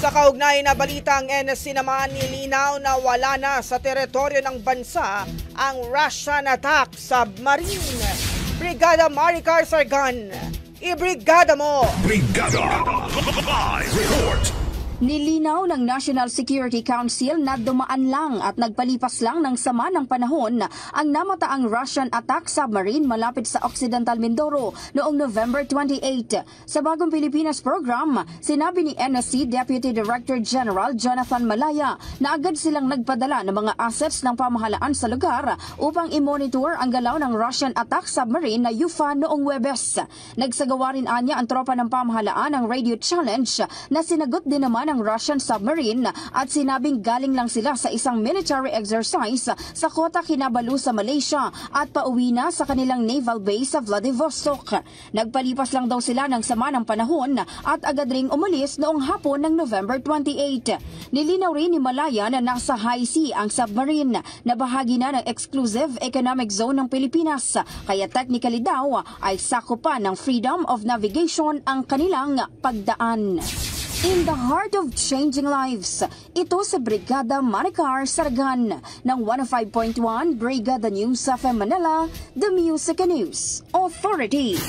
Sa kaugnay na balitang NSC naman nilinaw na wala na sa teritoryo ng bansa ang Russian attack submarine. Brigada Maricar Sargan, ibrigada mo! Brigada! Live report! Nilinaw ng National Security Council na dumaan lang at nagpalipas lang ng sama ng panahon ang namataang Russian attack submarine malapit sa Occidental Mindoro noong November 28. Sa Bagong Pilipinas program, sinabi ni NSC Deputy Director General Jonathan Malaya na agad silang nagpadala ng mga assets ng pamahalaan sa lugar upang i-monitor ang galaw ng Russian attack submarine na UFA noong Huwebes. Nagsagawa rin anya ang tropa ng pamahalaan ng radio challenge na sinagot din naman ng Russian submarine at sinabing galing lang sila sa isang military exercise sa Kota Kinabalu sa Malaysia at pauwi na sa kanilang naval base sa Vladivostok. Nagpalipas lang daw sila ng sama ng panahon at agad ring umalis noong hapon ng November 28. Nilinaw rin ni Malaya na nasa high sea ang submarine na bahagi na ng exclusive economic zone ng Pilipinas, kaya technically daw ay sakupan ng freedom of navigation ang kanilang pagdaan. In the heart of changing lives, ito sa Brigada Maricar Sargan ng 105.1 Brigada News FM Manila, the Music and News Authority.